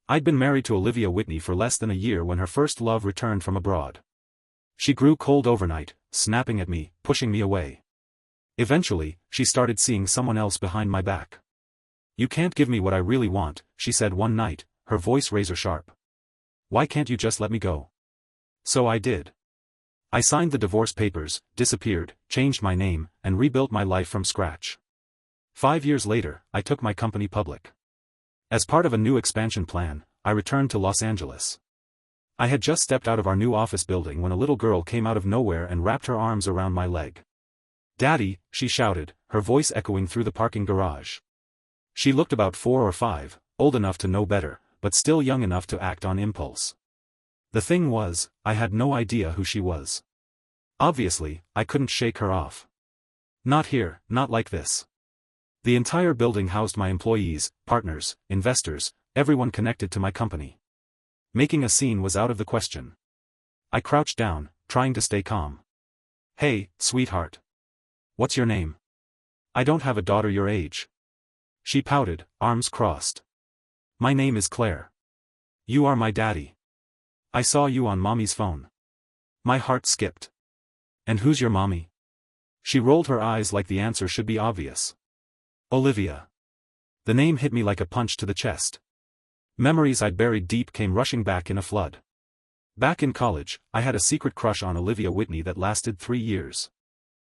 I'd been married to Olivia Whitney for less than a year when her first love returned from abroad. She grew cold overnight, snapping at me, pushing me away. Eventually, she started seeing someone else behind my back. "You can't give me what I really want," she said one night, her voice razor sharp. "Why can't you just let me go?" So I did. I signed the divorce papers, disappeared, changed my name, and rebuilt my life from scratch. 5 years later, I took my company public. As part of a new expansion plan, I returned to Los Angeles. I had just stepped out of our new office building when a little girl came out of nowhere and wrapped her arms around my leg. "Daddy," she shouted, her voice echoing through the parking garage. She looked about 4 or 5, old enough to know better, but still young enough to act on impulse. The thing was, I had no idea who she was. Obviously, I couldn't shake her off. Not here, not like this. The entire building housed my employees, partners, investors, everyone connected to my company. Making a scene was out of the question. I crouched down, trying to stay calm. "Hey, sweetheart. What's your name? I don't have a daughter your age." She pouted, arms crossed. "My name is Claire. You are my daddy. I saw you on Mommy's phone." My heart skipped. "And who's your mommy?" She rolled her eyes like the answer should be obvious. "Olivia." The name hit me like a punch to the chest. Memories I'd buried deep came rushing back in a flood. Back in college, I had a secret crush on Olivia Whitney that lasted 3 years.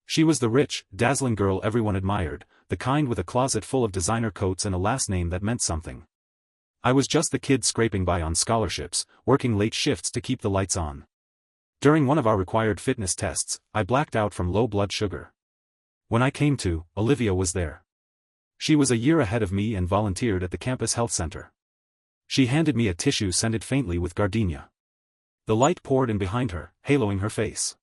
She was the rich, dazzling girl everyone admired, the kind with a closet full of designer coats and a last name that meant something. I was just the kid scraping by on scholarships, working late shifts to keep the lights on. During one of our required fitness tests, I blacked out from low blood sugar. When I came to, Olivia was there. She was a year ahead of me and volunteered at the campus health center. She handed me a tissue scented faintly with gardenia. The light poured in behind her, haloing her face.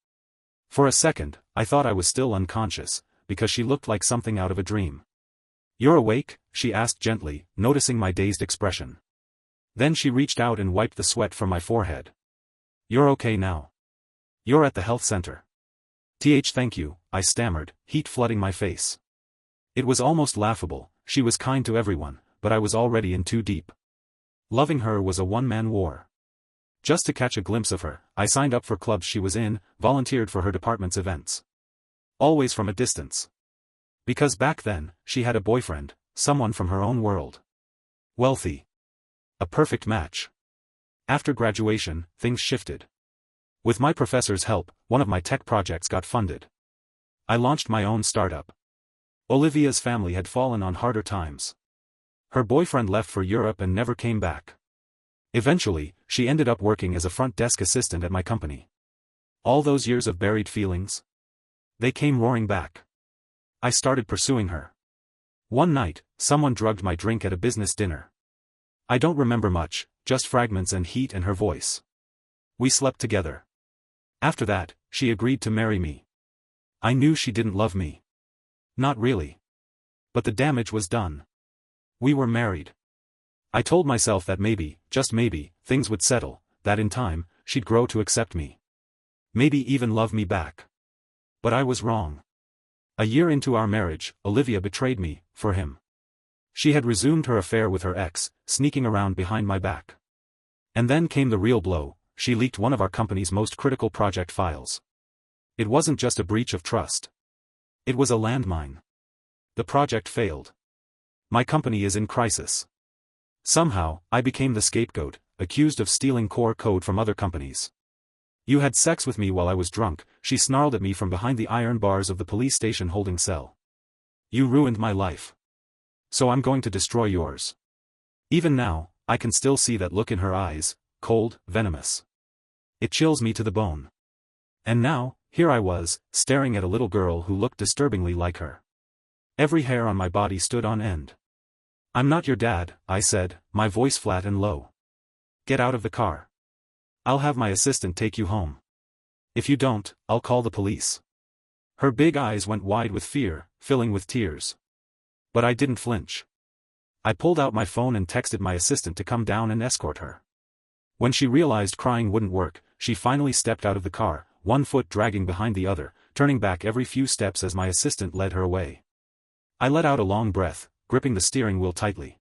For a second, I thought I was still unconscious, because she looked like something out of a dream. "You're awake?" she asked gently, noticing my dazed expression. Then she reached out and wiped the sweat from my forehead. "You're okay now. You're at the health center." Thank you," I stammered, heat flooding my face. It was almost laughable. She was kind to everyone, but I was already in too deep. Loving her was a one-man war. Just to catch a glimpse of her, I signed up for clubs she was in, volunteered for her department's events. Always from a distance. Because back then, she had a boyfriend, someone from her own world. Wealthy. A perfect match. After graduation, things shifted. With my professor's help, one of my tech projects got funded. I launched my own startup. Olivia's family had fallen on harder times. Her boyfriend left for Europe and never came back. Eventually, she ended up working as a front desk assistant at my company. All those years of buried feelings? They came roaring back. I started pursuing her. One night, someone drugged my drink at a business dinner. I don't remember much, just fragments and heat and her voice. We slept together. After that, she agreed to marry me. I knew she didn't love me. Not really. But the damage was done. We were married. I told myself that maybe, just maybe, things would settle, that in time, she'd grow to accept me. Maybe even love me back. But I was wrong. A year into our marriage, Olivia betrayed me, for him. She had resumed her affair with her ex, sneaking around behind my back. And then came the real blow. She leaked one of our company's most critical project files. It wasn't just a breach of trust. It was a landmine. The project failed. My company is in crisis. Somehow, I became the scapegoat, accused of stealing core code from other companies. "You had sex with me while I was drunk," she snarled at me from behind the iron bars of the police station holding cell. "You ruined my life. So I'm going to destroy yours." Even now, I can still see that look in her eyes, cold, venomous. It chills me to the bone. And now, here I was, staring at a little girl who looked disturbingly like her. Every hair on my body stood on end. "I'm not your dad," I said, my voice flat and low. "Get out of the car. I'll have my assistant take you home. If you don't, I'll call the police." Her big eyes went wide with fear, filling with tears. But I didn't flinch. I pulled out my phone and texted my assistant to come down and escort her. When she realized crying wouldn't work, she finally stepped out of the car, one foot dragging behind the other, turning back every few steps as my assistant led her away. I let out a long breath, gripping the steering wheel tightly.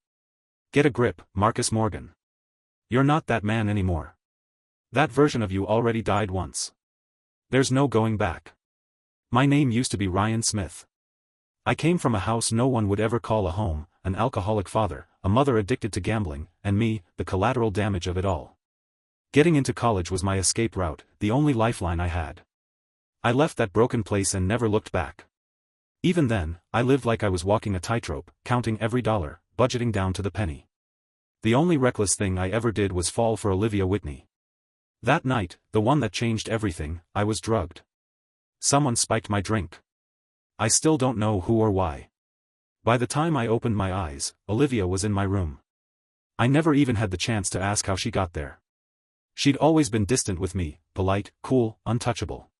"Get a grip, Marcus Morgan. You're not that man anymore. That version of you already died once. There's no going back. My name used to be Ryan Smith. I came from a house no one would ever call a home, an alcoholic father, a mother addicted to gambling, and me, the collateral damage of it all. Getting into college was my escape route, the only lifeline I had. I left that broken place and never looked back. Even then, I lived like I was walking a tightrope, counting every dollar, budgeting down to the penny. The only reckless thing I ever did was fall for Olivia Whitney. That night, the one that changed everything, I was drugged. Someone spiked my drink. I still don't know who or why. By the time I opened my eyes, Olivia was in my room. I never even had the chance to ask how she got there. She'd always been distant with me, polite, cool, untouchable.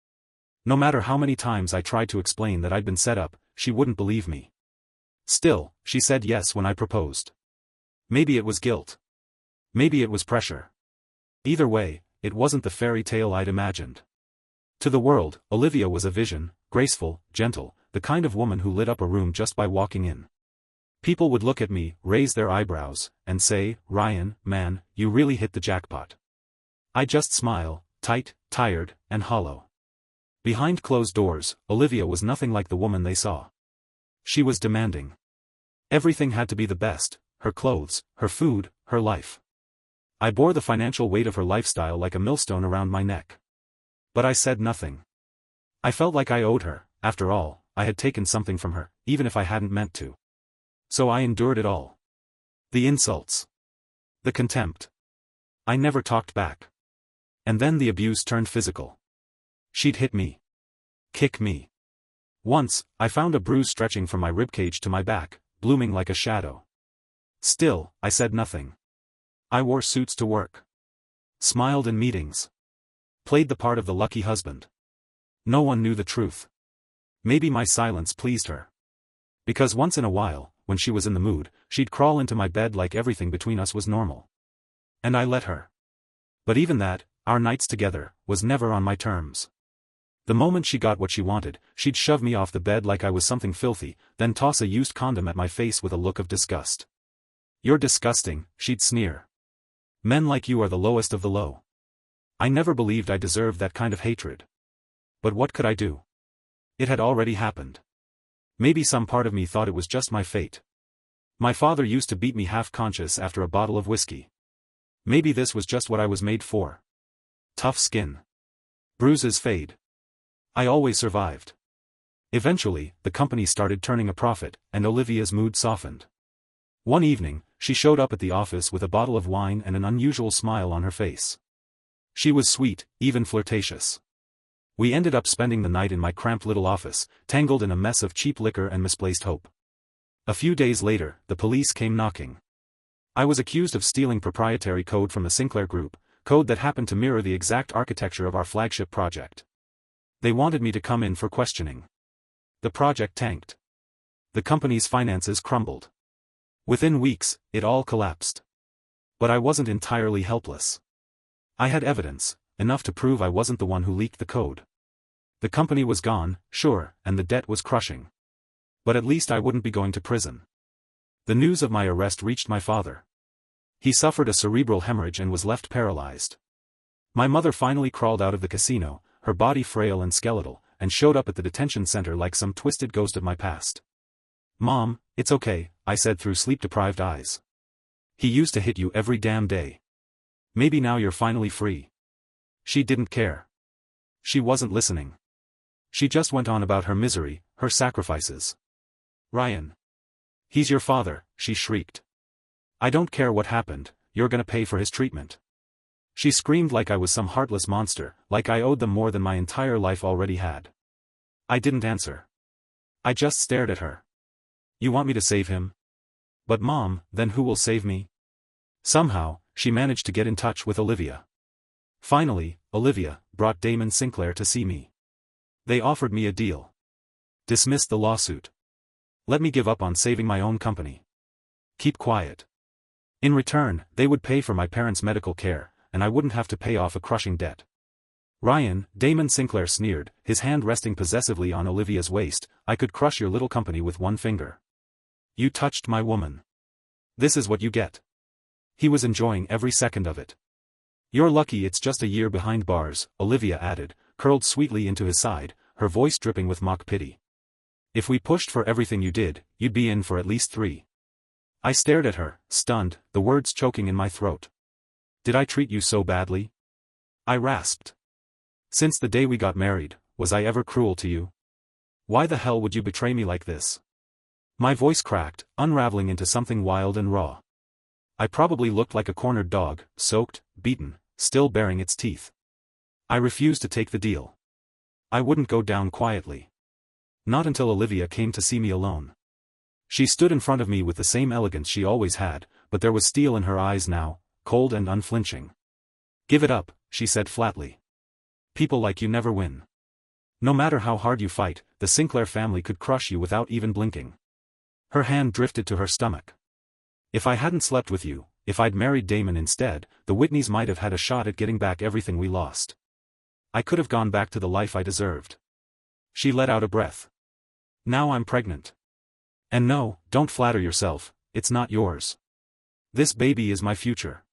No matter how many times I tried to explain that I'd been set up, she wouldn't believe me. Still, she said yes when I proposed. Maybe it was guilt. Maybe it was pressure. Either way, it wasn't the fairy tale I'd imagined. To the world, Olivia was a vision, graceful, gentle, the kind of woman who lit up a room just by walking in. People would look at me, raise their eyebrows, and say, "Ryan, man, you really hit the jackpot." I just smile, tight, tired, and hollow. Behind closed doors, Olivia was nothing like the woman they saw. She was demanding. Everything had to be the best, her clothes, her food, her life. I bore the financial weight of her lifestyle like a millstone around my neck. But I said nothing. I felt like I owed her, after all, I had taken something from her, even if I hadn't meant to. So I endured it all. The insults. The contempt. I never talked back. And then the abuse turned physical. She'd hit me. Kick me. Once, I found a bruise stretching from my ribcage to my back, blooming like a shadow. Still, I said nothing. I wore suits to work. Smiled in meetings. Played the part of the lucky husband. No one knew the truth. Maybe my silence pleased her. Because once in a while, when she was in the mood, she'd crawl into my bed like everything between us was normal. And I let her. But even that, our nights together, was never on my terms. The moment she got what she wanted, she'd shove me off the bed like I was something filthy, then toss a used condom at my face with a look of disgust. "You're disgusting," she'd sneer. "Men like you are the lowest of the low." I never believed I deserved that kind of hatred. But what could I do? It had already happened. Maybe some part of me thought it was just my fate. My father used to beat me half-conscious after a bottle of whiskey. Maybe this was just what I was made for. Tough skin. Bruises fade. I always survived. Eventually, the company started turning a profit, and Olivia's mood softened. One evening, she showed up at the office with a bottle of wine and an unusual smile on her face. She was sweet, even flirtatious. We ended up spending the night in my cramped little office, tangled in a mess of cheap liquor and misplaced hope. A few days later, the police came knocking. I was accused of stealing proprietary code from the Sinclair Group, code that happened to mirror the exact architecture of our flagship project. They wanted me to come in for questioning. The project tanked. The company's finances crumbled. Within weeks, it all collapsed. But I wasn't entirely helpless. I had evidence, enough to prove I wasn't the one who leaked the code. The company was gone, sure, and the debt was crushing. But at least I wouldn't be going to prison. The news of my arrest reached my father. He suffered a cerebral hemorrhage and was left paralyzed. My mother finally crawled out of the casino, her body frail and skeletal, and showed up at the detention center like some twisted ghost of my past. "Mom, it's okay," I said through sleep-deprived eyes. "He used to hit you every damn day. Maybe now you're finally free." She didn't care. She wasn't listening. She just went on about her misery, her sacrifices. "Ryan. He's your father," she shrieked. "I don't care what happened, you're gonna pay for his treatment." She screamed like I was some heartless monster, like I owed them more than my entire life already had. I didn't answer. I just stared at her. "You want me to save him? But Mom, then who will save me?" Somehow, she managed to get in touch with Olivia. Finally, Olivia brought Damon Sinclair to see me. They offered me a deal. Dismissed the lawsuit. Let me give up on saving my own company. Keep quiet. In return, they would pay for my parents' medical care, and I wouldn't have to pay off a crushing debt. "Ryan," Damon Sinclair sneered, his hand resting possessively on Olivia's waist, "I could crush your little company with one finger. You touched my woman. This is what you get." He was enjoying every second of it. You're lucky it's just a year behind bars, Olivia added, curled sweetly into his side, her voice dripping with mock pity. If we pushed for everything you did, you'd be in for at least 3. I stared at her, stunned, the words choking in my throat. Did I treat you so badly? I rasped. Since the day we got married, was I ever cruel to you? Why the hell would you betray me like this? My voice cracked, unraveling into something wild and raw. I probably looked like a cornered dog, soaked, beaten, still baring its teeth. I refused to take the deal. I wouldn't go down quietly. Not until Olivia came to see me alone. She stood in front of me with the same elegance she always had, but there was steel in her eyes now, cold and unflinching. Give it up, she said flatly. People like you never win. No matter how hard you fight, the Sinclair family could crush you without even blinking. Her hand drifted to her stomach. If I hadn't slept with you, if I'd married Damon instead, the Whitneys might have had a shot at getting back everything we lost. I could have gone back to the life I deserved. She let out a breath. Now I'm pregnant. And no, don't flatter yourself, it's not yours. This baby is my future.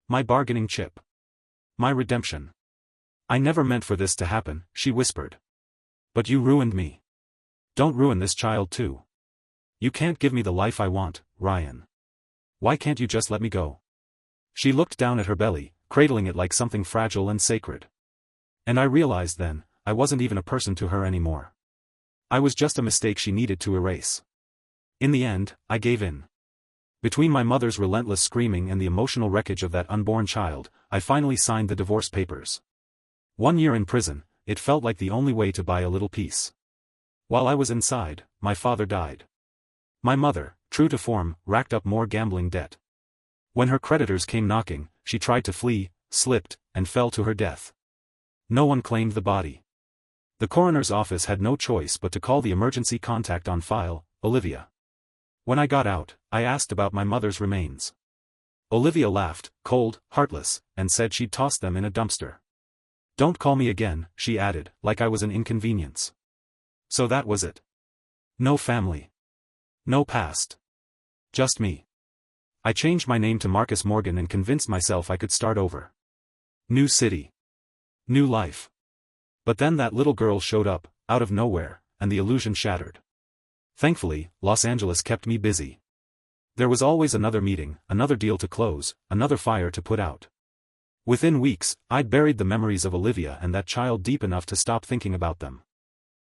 My bargaining chip. My redemption. I never meant for this to happen, she whispered. But you ruined me. Don't ruin this child too. You can't give me the life I want, Ryan. Why can't you just let me go? She looked down at her belly, cradling it like something fragile and sacred. And I realized then, I wasn't even a person to her anymore. I was just a mistake she needed to erase. In the end, I gave in. Between my mother's relentless screaming and the emotional wreckage of that unborn child, I finally signed the divorce papers. 1 year in prison, it felt like the only way to buy a little peace. While I was inside, my father died. My mother, true to form, racked up more gambling debt. When her creditors came knocking, she tried to flee, slipped, and fell to her death. No one claimed the body. The coroner's office had no choice but to call the emergency contact on file, Olivia. When I got out, I asked about my mother's remains. Olivia laughed, cold, heartless, and said she'd toss them in a dumpster. Don't call me again, she added, like I was an inconvenience. So that was it. No family. No past. Just me. I changed my name to Marcus Morgan and convinced myself I could start over. New city. New life. But then that little girl showed up, out of nowhere, and the illusion shattered. Thankfully, Los Angeles kept me busy. There was always another meeting, another deal to close, another fire to put out. Within weeks, I'd buried the memories of Olivia and that child deep enough to stop thinking about them.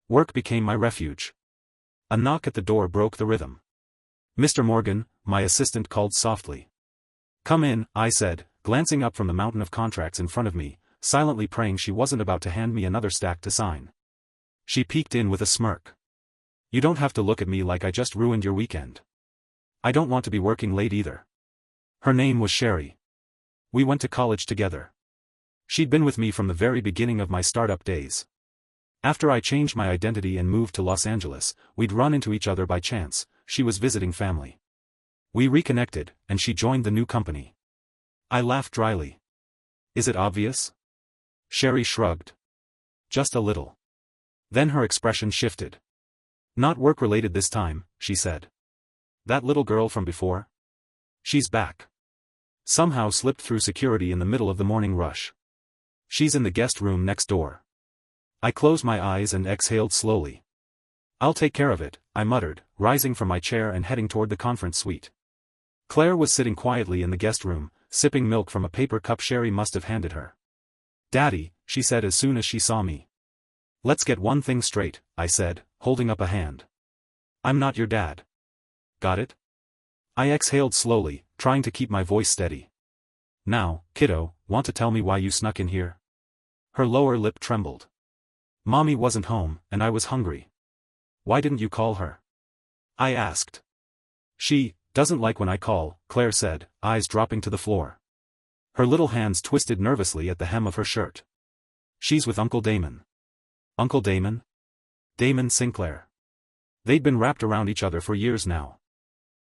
Work became my refuge. A knock at the door broke the rhythm. Mr. Morgan, my assistant called softly. Come in, I said, glancing up from the mountain of contracts in front of me, silently praying she wasn't about to hand me another stack to sign. She peeked in with a smirk. You don't have to look at me like I just ruined your weekend. I don't want to be working late either. Her name was Sherry. We went to college together. She'd been with me from the very beginning of my startup days. After I changed my identity and moved to Los Angeles, we'd run into each other by chance. She was visiting family. We reconnected, and she joined the new company. I laughed dryly. Is it obvious? Sherry shrugged. Just a little. Then her expression shifted. Not work-related this time, she said. That little girl from before? She's back. Somehow slipped through security in the middle of the morning rush. She's in the guest room next door. I closed my eyes and exhaled slowly. I'll take care of it, I muttered, rising from my chair and heading toward the conference suite. Claire was sitting quietly in the guest room, sipping milk from a paper cup Sherry must have handed her. Daddy, she said as soon as she saw me. Let's get one thing straight, I said, holding up a hand. I'm not your dad. Got it? I exhaled slowly, trying to keep my voice steady. Now, kiddo, want to tell me why you snuck in here? Her lower lip trembled. Mommy wasn't home, and I was hungry. Why didn't you call her? I asked. She doesn't like when I call, Claire said, eyes dropping to the floor. Her little hands twisted nervously at the hem of her shirt. She's with Uncle Damon. Uncle Damon? Damon Sinclair. They'd been wrapped around each other for years now.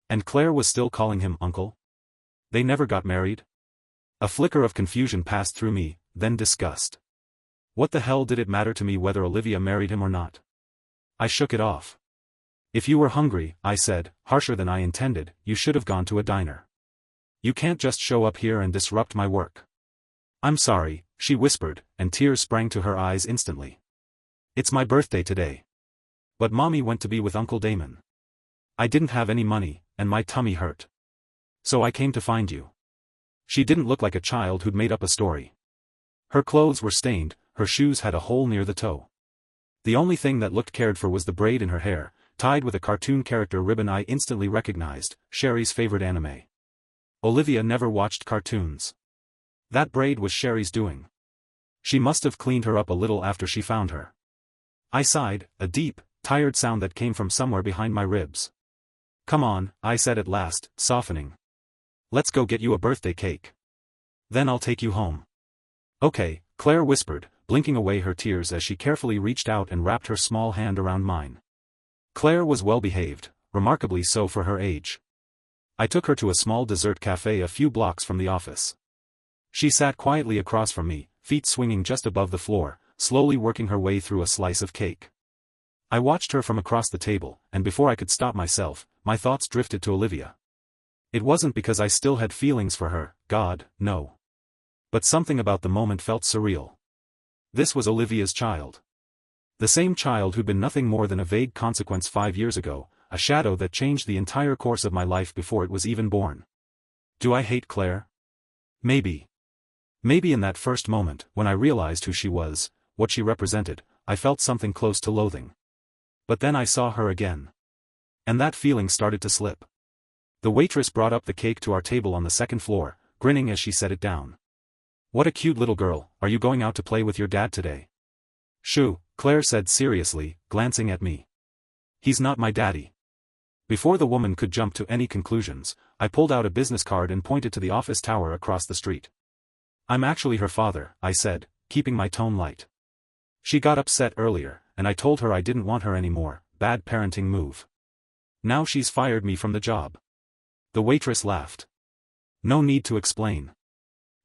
And Claire was still calling him uncle? They never got married? A flicker of confusion passed through me, then disgust. What the hell did it matter to me whether Olivia married him or not? I shook it off. If you were hungry, I said, harsher than I intended, you should have gone to a diner. You can't just show up here and disrupt my work. I'm sorry, she whispered, and tears sprang to her eyes instantly. It's my birthday today. But Mommy went to be with Uncle Damon. I didn't have any money, and my tummy hurt. So I came to find you. She didn't look like a child who'd made up a story. Her clothes were stained, her shoes had a hole near the toe. The only thing that looked cared for was the braid in her hair, tied with a cartoon character ribbon I instantly recognized, Sherry's favorite anime. Olivia never watched cartoons. That braid was Sherry's doing. She must have cleaned her up a little after she found her. I sighed, a deep, tired sound that came from somewhere behind my ribs. Come on, I said at last, softening. Let's go get you a birthday cake. Then I'll take you home. Okay, Claire whispered, blinking away her tears as she carefully reached out and wrapped her small hand around mine. Claire was well behaved, remarkably so for her age. I took her to a small dessert cafe a few blocks from the office. She sat quietly across from me, feet swinging just above the floor, slowly working her way through a slice of cake. I watched her from across the table, and before I could stop myself, my thoughts drifted to Olivia. It wasn't because I still had feelings for her, God, no. But something about the moment felt surreal. This was Olivia's child. The same child who'd been nothing more than a vague consequence 5 years ago, a shadow that changed the entire course of my life before it was even born. Do I hate Claire? Maybe. Maybe in that first moment, when I realized who she was, what she represented, I felt something close to loathing. But then I saw her again. And that feeling started to slip. The waitress brought up the cake to our table on the second floor, grinning as she set it down. What a cute little girl, are you going out to play with your dad today? Shoo, Claire said seriously, glancing at me. He's not my daddy. Before the woman could jump to any conclusions, I pulled out a business card and pointed to the office tower across the street. I'm actually her father, I said, keeping my tone light. She got upset earlier, and I told her I didn't want her anymore, bad parenting move. Now she's fired me from the job. The waitress laughed. No need to explain.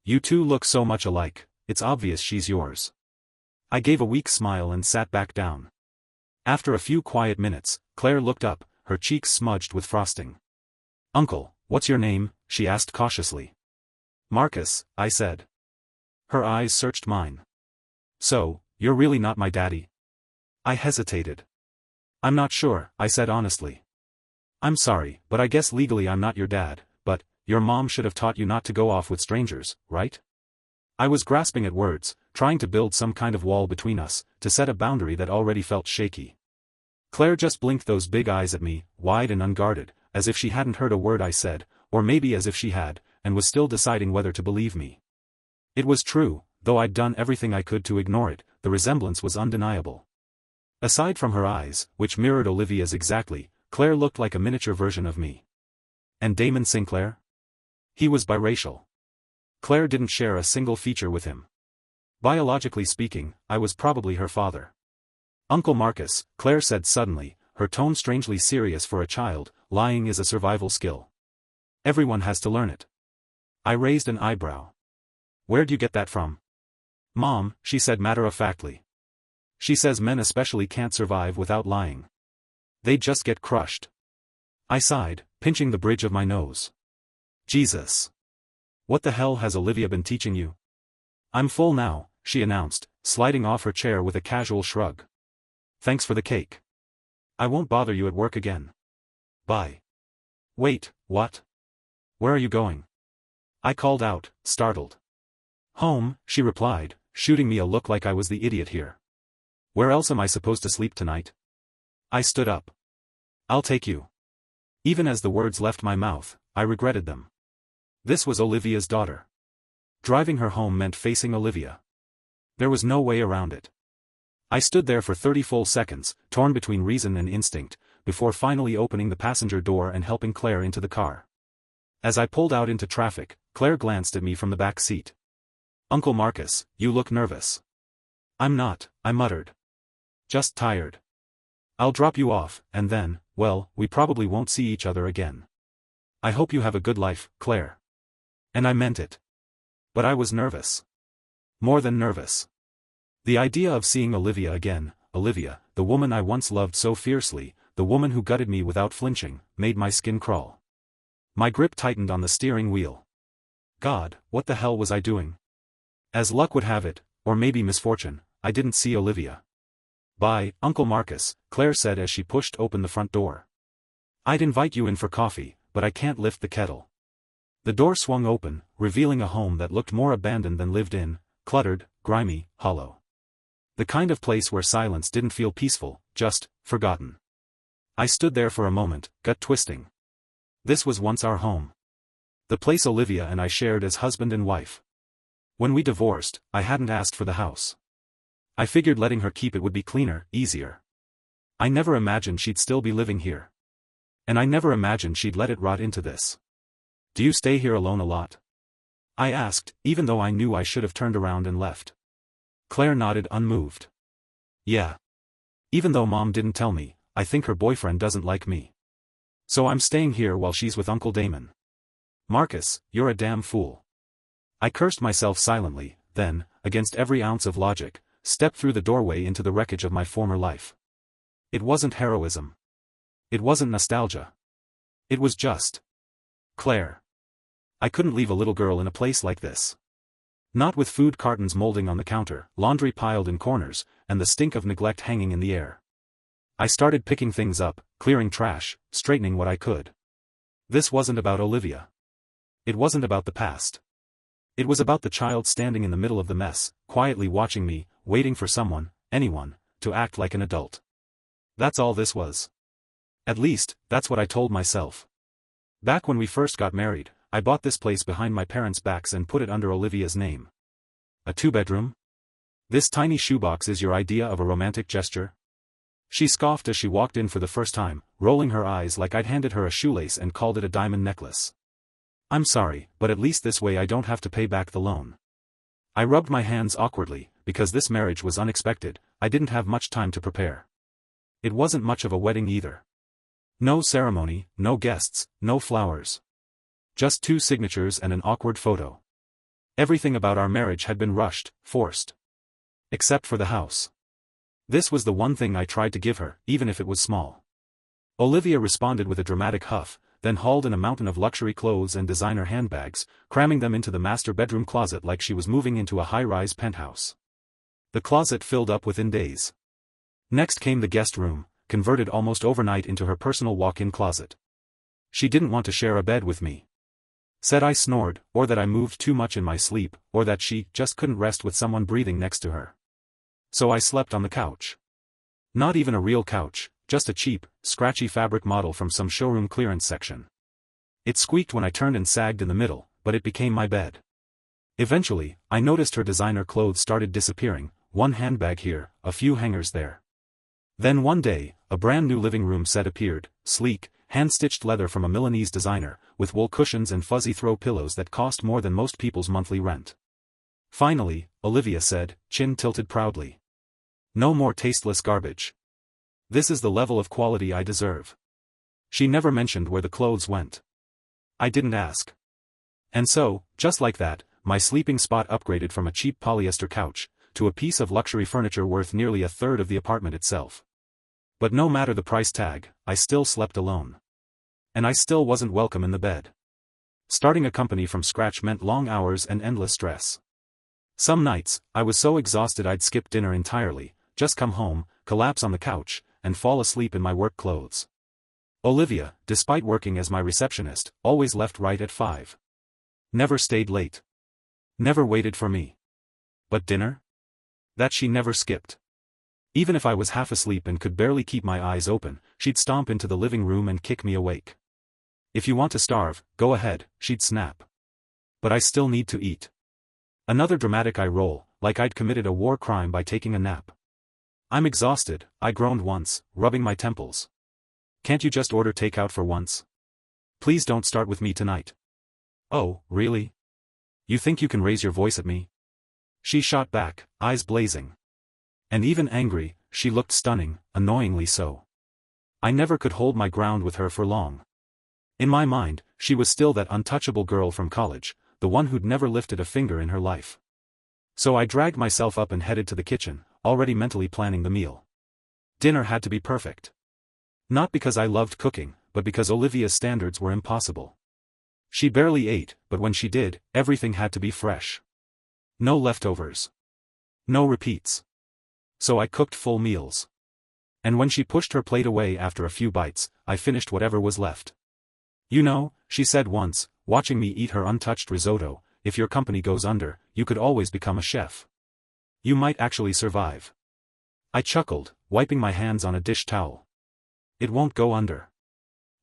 You two look so much alike, it's obvious she's yours. I gave a weak smile and sat back down. After a few quiet minutes, Claire looked up, her cheeks smudged with frosting. Uncle, what's your name? She asked cautiously. Marcus, I said. Her eyes searched mine. So, you're really not my daddy? I hesitated. I'm not sure, I said honestly. I'm sorry, but I guess legally I'm not your dad, but, your mom should have taught you not to go off with strangers, right? I was grasping at words, trying to build some kind of wall between us, to set a boundary that already felt shaky. Claire just blinked those big eyes at me, wide and unguarded, as if she hadn't heard a word I said, or maybe as if she had, and was still deciding whether to believe me. It was true, though I'd done everything I could to ignore it, the resemblance was undeniable. Aside from her eyes, which mirrored Olivia's exactly, Claire looked like a miniature version of me. And Damon Sinclair? He was biracial. Claire didn't share a single feature with him. Biologically speaking, I was probably her father. Uncle Marcus, Claire said suddenly, her tone strangely serious for a child, lying is a survival skill. Everyone has to learn it. I raised an eyebrow. Where'd you get that from? Mom, she said matter-of-factly. She says men especially can't survive without lying. They'd just get crushed. I sighed, pinching the bridge of my nose. Jesus. What the hell has Olivia been teaching you? I'm full now, she announced, sliding off her chair with a casual shrug. Thanks for the cake. I won't bother you at work again. Bye. Wait, what? Where are you going? I called out, startled. Home, she replied, shooting me a look like I was the idiot here. Where else am I supposed to sleep tonight? I stood up. I'll take you. Even as the words left my mouth, I regretted them. This was Olivia's daughter. Driving her home meant facing Olivia. There was no way around it. I stood there for 30 full seconds, torn between reason and instinct, before finally opening the passenger door and helping Claire into the car. As I pulled out into traffic, Claire glanced at me from the back seat. Uncle Marcus, you look nervous. I'm not, I muttered. Just tired. I'll drop you off, and then, well, we probably won't see each other again. I hope you have a good life, Claire. And I meant it. But I was nervous. More than nervous. The idea of seeing Olivia again, Olivia, the woman I once loved so fiercely, the woman who gutted me without flinching, made my skin crawl. My grip tightened on the steering wheel. God, what the hell was I doing? As luck would have it, or maybe misfortune, I didn't see Olivia. "Bye, Uncle Marcus," Claire said as she pushed open the front door. "I'd invite you in for coffee, but I can't lift the kettle." The door swung open, revealing a home that looked more abandoned than lived in, cluttered, grimy, hollow. The kind of place where silence didn't feel peaceful, just forgotten. I stood there for a moment, gut twisting. This was once our home. The place Olivia and I shared as husband and wife. When we divorced, I hadn't asked for the house. I figured letting her keep it would be cleaner, easier. I never imagined she'd still be living here. And I never imagined she'd let it rot into this. "Do you stay here alone a lot?" I asked, even though I knew I should have turned around and left. Claire nodded unmoved. "Yeah. Even though Mom didn't tell me, I think her boyfriend doesn't like me. So I'm staying here while she's with Uncle Damon." "Marcus, you're a damn fool." I cursed myself silently, then, against every ounce of logic, stepped through the doorway into the wreckage of my former life. It wasn't heroism. It wasn't nostalgia. It was just Claire. I couldn't leave a little girl in a place like this. Not with food cartons molding on the counter, laundry piled in corners, and the stink of neglect hanging in the air. I started picking things up, clearing trash, straightening what I could. This wasn't about Olivia. It wasn't about the past. It was about the child standing in the middle of the mess, quietly watching me, waiting for someone, anyone, to act like an adult. That's all this was. At least, that's what I told myself. Back when we first got married, I bought this place behind my parents' backs and put it under Olivia's name. "A 2-bedroom? This tiny shoebox is your idea of a romantic gesture?" She scoffed as she walked in for the first time, rolling her eyes like I'd handed her a shoelace and called it a diamond necklace. "I'm sorry, but at least this way I don't have to pay back the loan." I rubbed my hands awkwardly, because this marriage was unexpected. I didn't have much time to prepare. It wasn't much of a wedding either. No ceremony, no guests, no flowers. Just 2 signatures and an awkward photo. Everything about our marriage had been rushed, forced. Except for the house. This was the one thing I tried to give her, even if it was small. Olivia responded with a dramatic huff, then hauled in a mountain of luxury clothes and designer handbags, cramming them into the master bedroom closet like she was moving into a high-rise penthouse. The closet filled up within days. Next came the guest room, converted almost overnight into her personal walk-in closet. She didn't want to share a bed with me. Said I snored, or that I moved too much in my sleep, or that she just couldn't rest with someone breathing next to her. So I slept on the couch. Not even a real couch, just a cheap, scratchy fabric model from some showroom clearance section. It squeaked when I turned and sagged in the middle, but it became my bed. Eventually, I noticed her designer clothes started disappearing, one handbag here, a few hangers there. Then one day, a brand new living room set appeared, sleek, hand-stitched leather from a Milanese designer, with wool cushions and fuzzy throw pillows that cost more than most people's monthly rent. "Finally," Olivia said, chin tilted proudly. "No more tasteless garbage. This is the level of quality I deserve." She never mentioned where the clothes went. I didn't ask. And so, just like that, my sleeping spot upgraded from a cheap polyester couch, to a piece of luxury furniture worth nearly a third of the apartment itself. But no matter the price tag, I still slept alone. And I still wasn't welcome in the bed. Starting a company from scratch meant long hours and endless stress. Some nights, I was so exhausted I'd skip dinner entirely, just come home, collapse on the couch, and fall asleep in my work clothes. Olivia, despite working as my receptionist, always left right at 5. Never stayed late. Never waited for me. But dinner? That she never skipped. Even if I was half asleep and could barely keep my eyes open, she'd stomp into the living room and kick me awake. "If you want to starve, go ahead," she'd snap. "But I still need to eat." Another dramatic eye roll, like I'd committed a war crime by taking a nap. "I'm exhausted," I groaned once, rubbing my temples. "Can't you just order takeout for once? Please don't start with me tonight." "Oh, really? You think you can raise your voice at me?" She shot back, eyes blazing. And even angry, she looked stunning, annoyingly so. I never could hold my ground with her for long. In my mind, she was still that untouchable girl from college, the one who'd never lifted a finger in her life. So I dragged myself up and headed to the kitchen, already mentally planning the meal. Dinner had to be perfect. Not because I loved cooking, but because Olivia's standards were impossible. She barely ate, but when she did, everything had to be fresh. No leftovers. No repeats. So I cooked full meals. And when she pushed her plate away after a few bites, I finished whatever was left. You know, she said once, watching me eat her untouched risotto, if your company goes under, you could always become a chef. You might actually survive. I chuckled, wiping my hands on a dish towel. It won't go under.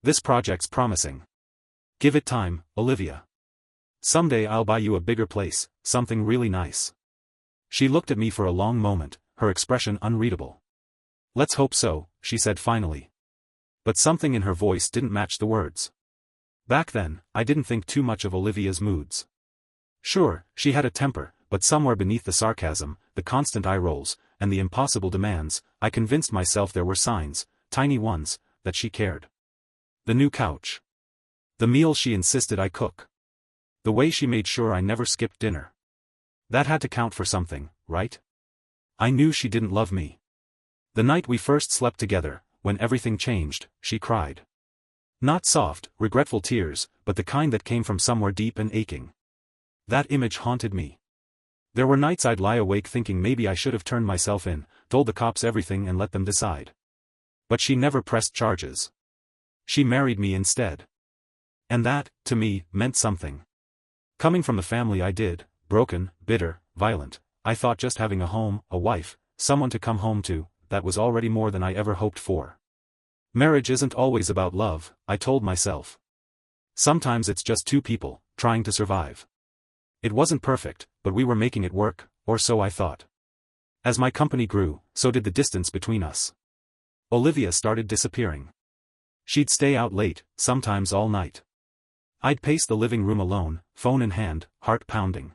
This project's promising. Give it time, Olivia. Someday I'll buy you a bigger place, something really nice. She looked at me for a long moment, her expression unreadable. Let's hope so, she said finally. But something in her voice didn't match the words. Back then, I didn't think too much of Olivia's moods. Sure, she had a temper, but somewhere beneath the sarcasm, the constant eye rolls, and the impossible demands, I convinced myself there were signs, tiny ones, that she cared. The new couch. The meal she insisted I cook. The way she made sure I never skipped dinner. That had to count for something, right? I knew she didn't love me. The night we first slept together, when everything changed, she cried. Not soft, regretful tears, but the kind that came from somewhere deep and aching. That image haunted me. There were nights I'd lie awake thinking maybe I should have turned myself in, told the cops everything and let them decide. But she never pressed charges. She married me instead. And that, to me, meant something. Coming from the family I did, broken, bitter, violent, I thought just having a home, a wife, someone to come home to, that was already more than I ever hoped for. Marriage isn't always about love, I told myself. Sometimes it's just two people, trying to survive. It wasn't perfect, but we were making it work, or so I thought. As my company grew, so did the distance between us. Olivia started disappearing. She'd stay out late, sometimes all night. I'd pace the living room alone, phone in hand, heart pounding.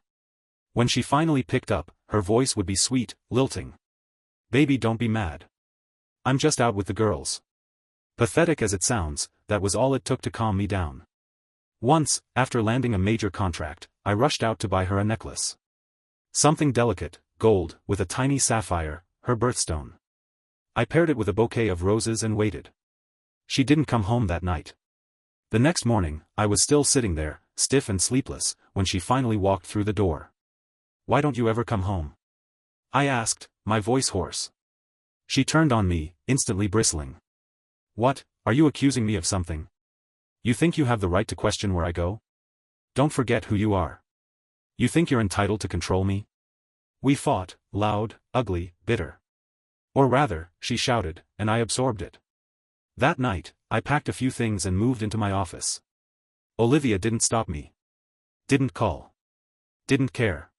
When she finally picked up, her voice would be sweet, lilting. Baby, don't be mad. I'm just out with the girls. Pathetic as it sounds, that was all it took to calm me down. Once, after landing a major contract, I rushed out to buy her a necklace. Something delicate, gold, with a tiny sapphire, her birthstone. I paired it with a bouquet of roses and waited. She didn't come home that night. The next morning, I was still sitting there, stiff and sleepless, when she finally walked through the door. Why don't you ever come home? I asked, my voice hoarse. She turned on me, instantly bristling. What, are you accusing me of something? You think you have the right to question where I go? Don't forget who you are. You think you're entitled to control me? We fought, loud, ugly, bitter. Or rather, she shouted, and I absorbed it. That night, I packed a few things and moved into my office. Olivia didn't stop me. Didn't call. Didn't care.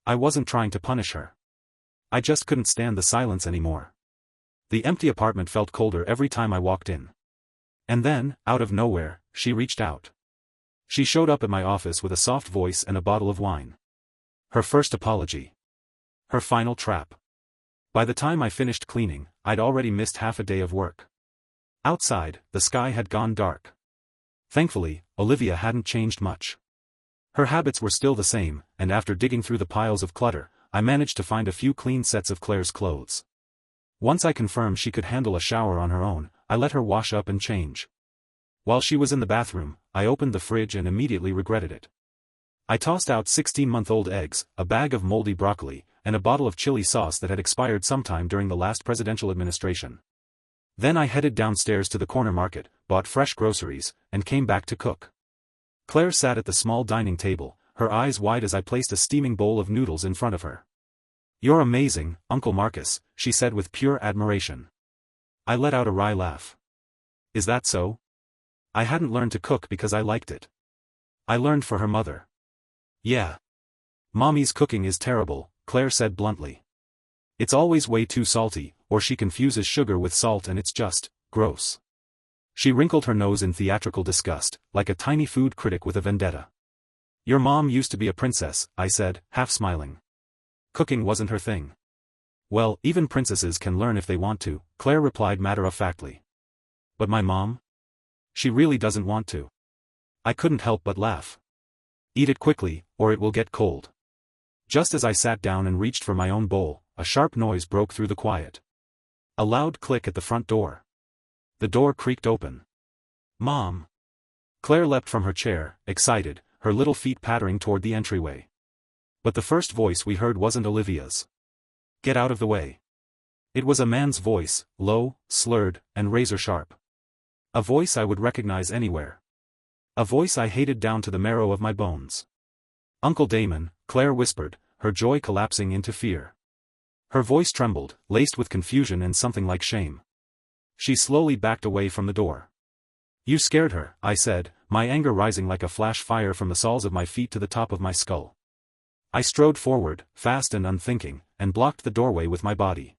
I wasn't trying to punish her. I just couldn't stand the silence anymore. The empty apartment felt colder every time I walked in. And then, out of nowhere, she reached out. She showed up at my office with a soft voice and a bottle of wine. Her first apology. Her final trap. By the time I finished cleaning, I'd already missed half a day of work. Outside, the sky had gone dark. Thankfully, Olivia hadn't changed much. Her habits were still the same, and after digging through the piles of clutter, I managed to find a few clean sets of Claire's clothes. Once I confirmed she could handle a shower on her own, I let her wash up and change. While she was in the bathroom, I opened the fridge and immediately regretted it. I tossed out 16-month-old eggs, a bag of moldy broccoli, and a bottle of chili sauce that had expired sometime during the last presidential administration. Then I headed downstairs to the corner market, bought fresh groceries, and came back to cook. Claire sat at the small dining table, her eyes wide as I placed a steaming bowl of noodles in front of her. You're amazing, Uncle Marcus, she said with pure admiration. I let out a wry laugh. Is that so? I hadn't learned to cook because I liked it. I learned for her mother. Yeah. Mommy's cooking is terrible, Claire said bluntly. It's always way too salty, or she confuses sugar with salt and it's just gross. She wrinkled her nose in theatrical disgust, like a tiny food critic with a vendetta. Your mom used to be a princess, I said, half smiling. Cooking wasn't her thing. Well, even princesses can learn if they want to, Claire replied matter-of-factly. But my mom? She really doesn't want to. I couldn't help but laugh. Eat it quickly, or it will get cold. Just as I sat down and reached for my own bowl, a sharp noise broke through the quiet. A loud click at the front door. The door creaked open. Mom! Claire leapt from her chair, excited, her little feet pattering toward the entryway. But the first voice we heard wasn't Olivia's. "Get out of the way." It was a man's voice, low, slurred, and razor-sharp. A voice I would recognize anywhere. A voice I hated down to the marrow of my bones. "Uncle Damon," Claire whispered, her joy collapsing into fear. Her voice trembled, laced with confusion and something like shame. She slowly backed away from the door. "You scared her," I said, my anger rising like a flash fire from the soles of my feet to the top of my skull. I strode forward, fast and unthinking, and blocked the doorway with my body.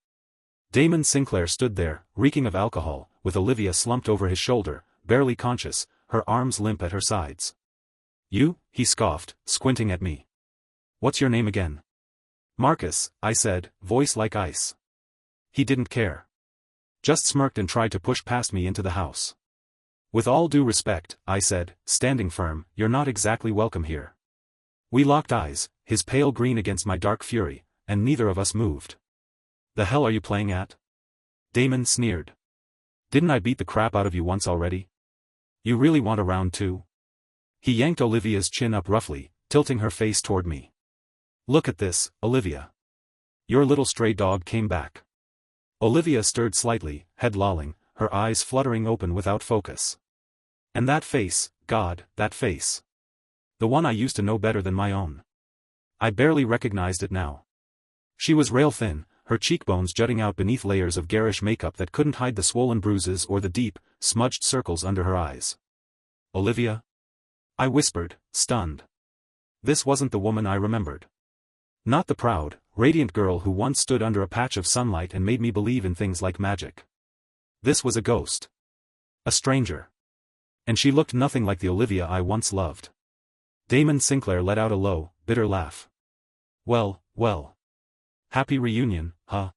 Damon Sinclair stood there, reeking of alcohol, with Olivia slumped over his shoulder, barely conscious, her arms limp at her sides. "You?" he scoffed, squinting at me. "What's your name again?" "Marcus," I said, voice like ice. He didn't care. Just smirked and tried to push past me into the house. "With all due respect," I said, standing firm, "you're not exactly welcome here." We locked eyes, his pale green against my dark fury, and neither of us moved. "The hell are you playing at?" Damon sneered. "Didn't I beat the crap out of you once already? You really want a round two?" He yanked Olivia's chin up roughly, tilting her face toward me. "Look at this, Olivia. Your little stray dog came back." Olivia stirred slightly, head lolling, her eyes fluttering open without focus. And that face, God, that face. The one I used to know better than my own. I barely recognized it now. She was rail thin, her cheekbones jutting out beneath layers of garish makeup that couldn't hide the swollen bruises or the deep, smudged circles under her eyes. "Olivia?" I whispered, stunned. This wasn't the woman I remembered. Not the proud, radiant girl who once stood under a patch of sunlight and made me believe in things like magic. This was a ghost. A stranger. And she looked nothing like the Olivia I once loved. Damon Sinclair let out a low, bitter laugh. Well, well. Happy reunion, huh?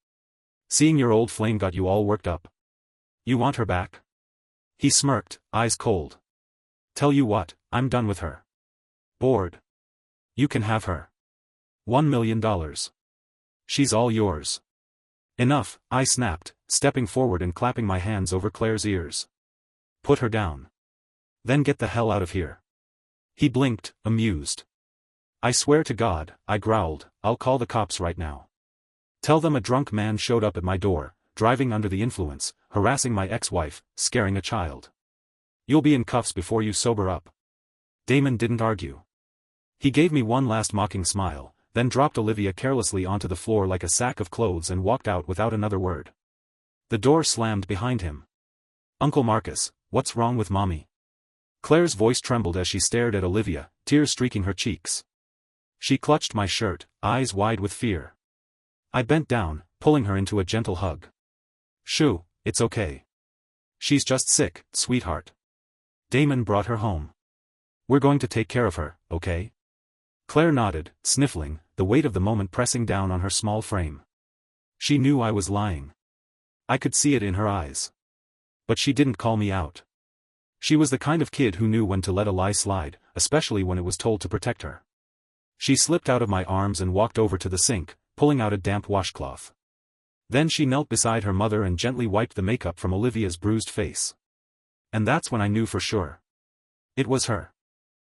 Seeing your old flame got you all worked up. You want her back? He smirked, eyes cold. Tell you what, I'm done with her. Bored. You can have her. $1 million. She's all yours. Enough, I snapped, stepping forward and clapping my hands over Claire's ears. Put her down. Then get the hell out of here. He blinked, amused. I swear to God, I growled, I'll call the cops right now. Tell them a drunk man showed up at my door, driving under the influence, harassing my ex-wife, scaring a child. You'll be in cuffs before you sober up. Damon didn't argue. He gave me one last mocking smile, then dropped Olivia carelessly onto the floor like a sack of clothes and walked out without another word. The door slammed behind him. Uncle Marcus, what's wrong with Mommy? Claire's voice trembled as she stared at Olivia, tears streaking her cheeks. She clutched my shirt, eyes wide with fear. I bent down, pulling her into a gentle hug. Shoo, it's okay. She's just sick, sweetheart. Damon brought her home. We're going to take care of her, okay? Claire nodded, sniffling, the weight of the moment pressing down on her small frame. She knew I was lying. I could see it in her eyes. But she didn't call me out. She was the kind of kid who knew when to let a lie slide, especially when it was told to protect her. She slipped out of my arms and walked over to the sink, pulling out a damp washcloth. Then she knelt beside her mother and gently wiped the makeup from Olivia's bruised face. And that's when I knew for sure. It was her.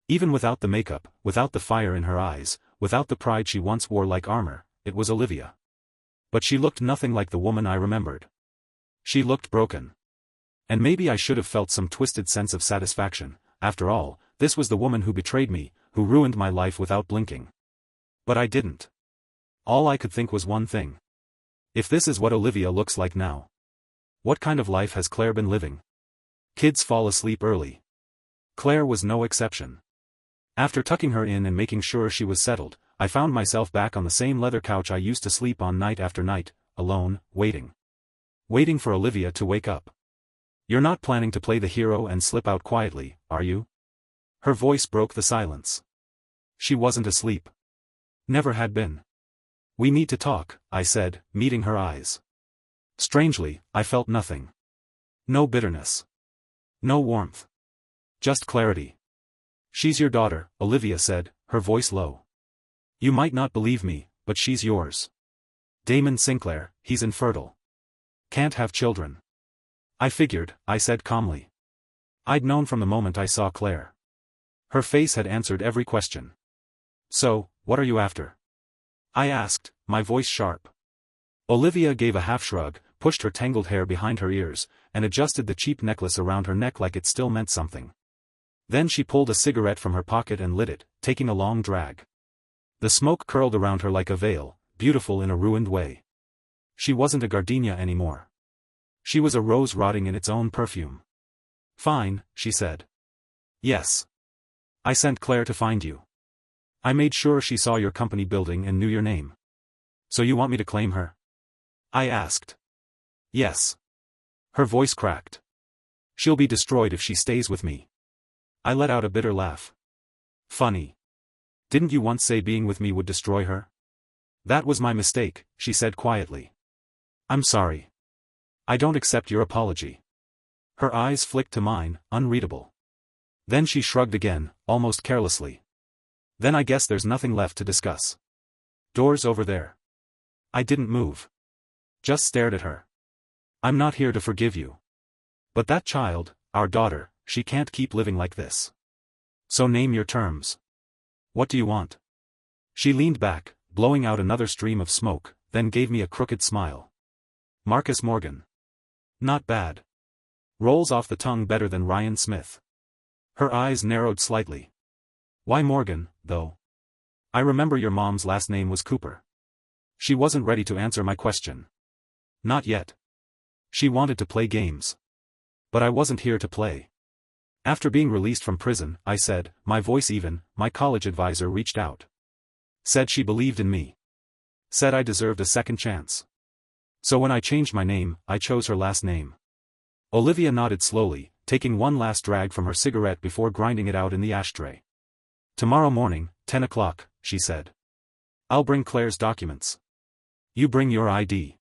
Even without the makeup, without the fire in her eyes, without the pride she once wore like armor, it was Olivia. But she looked nothing like the woman I remembered. She looked broken. And maybe I should have felt some twisted sense of satisfaction. After all, this was the woman who betrayed me, who ruined my life without blinking. But I didn't. All I could think was one thing. If this is what Olivia looks like now, what kind of life has Claire been living? Kids fall asleep early. Claire was no exception. After tucking her in and making sure she was settled, I found myself back on the same leather couch I used to sleep on night after night, alone, waiting. Waiting for Olivia to wake up. You're not planning to play the hero and slip out quietly, are you? Her voice broke the silence. She wasn't asleep. Never had been. We need to talk, I said, meeting her eyes. Strangely, I felt nothing. No bitterness. No warmth. Just clarity. She's your daughter, Olivia said, her voice low. You might not believe me, but she's yours. Damon Sinclair, he's infertile. Can't have children. I figured, I said calmly. I'd known from the moment I saw Claire. Her face had answered every question. So, what are you after? I asked, my voice sharp. Olivia gave a half-shrug, pushed her tangled hair behind her ears, and adjusted the cheap necklace around her neck like it still meant something. Then she pulled a cigarette from her pocket and lit it, taking a long drag. The smoke curled around her like a veil, beautiful in a ruined way. She wasn't a gardenia anymore. She was a rose rotting in its own perfume. Fine, she said. Yes. I sent Claire to find you. I made sure she saw your company building and knew your name. So you want me to claim her? I asked. Yes. Her voice cracked. She'll be destroyed if she stays with me. I let out a bitter laugh. Funny. Didn't you once say being with me would destroy her? That was my mistake, she said quietly. I'm sorry. I don't accept your apology. Her eyes flicked to mine, unreadable. Then she shrugged again, almost carelessly. Then I guess there's nothing left to discuss. Doors over there. I didn't move. Just stared at her. I'm not here to forgive you. But that child, our daughter, she can't keep living like this. So name your terms. What do you want? She leaned back, blowing out another stream of smoke, then gave me a crooked smile. Marcus Morgan. Not bad. Rolls off the tongue better than Ryan Smith. Her eyes narrowed slightly. Why Morgan, though? I remember your mom's last name was Cooper. She wasn't ready to answer my question. Not yet. She wanted to play games. But I wasn't here to play. After being released from prison, I said, my voice even, my college advisor reached out. Said she believed in me. Said I deserved a second chance. So when I changed my name, I chose her last name. Olivia nodded slowly, taking one last drag from her cigarette before grinding it out in the ashtray. Tomorrow morning, 10 o'clock, she said. I'll bring Claire's documents. You bring your ID.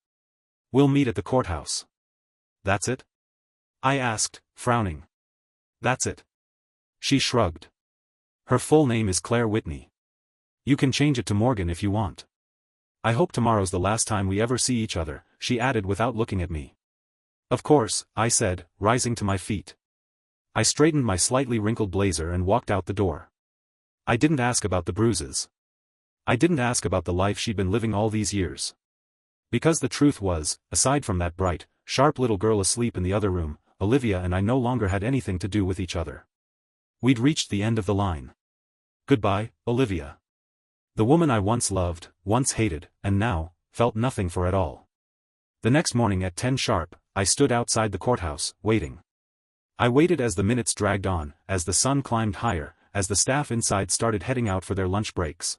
We'll meet at the courthouse. That's it? I asked, frowning. That's it. She shrugged. Her full name is Claire Whitney. You can change it to Morgan if you want. I hope tomorrow's the last time we ever see each other, she added without looking at me. Of course, I said, rising to my feet. I straightened my slightly wrinkled blazer and walked out the door. I didn't ask about the bruises. I didn't ask about the life she'd been living all these years. Because the truth was, aside from that bright, sharp little girl asleep in the other room, Olivia and I no longer had anything to do with each other. We'd reached the end of the line. Goodbye, Olivia. The woman I once loved, once hated, and now, felt nothing for at all. The next morning at 10 sharp, I stood outside the courthouse, waiting. I waited as the minutes dragged on, as the sun climbed higher, as the staff inside started heading out for their lunch breaks.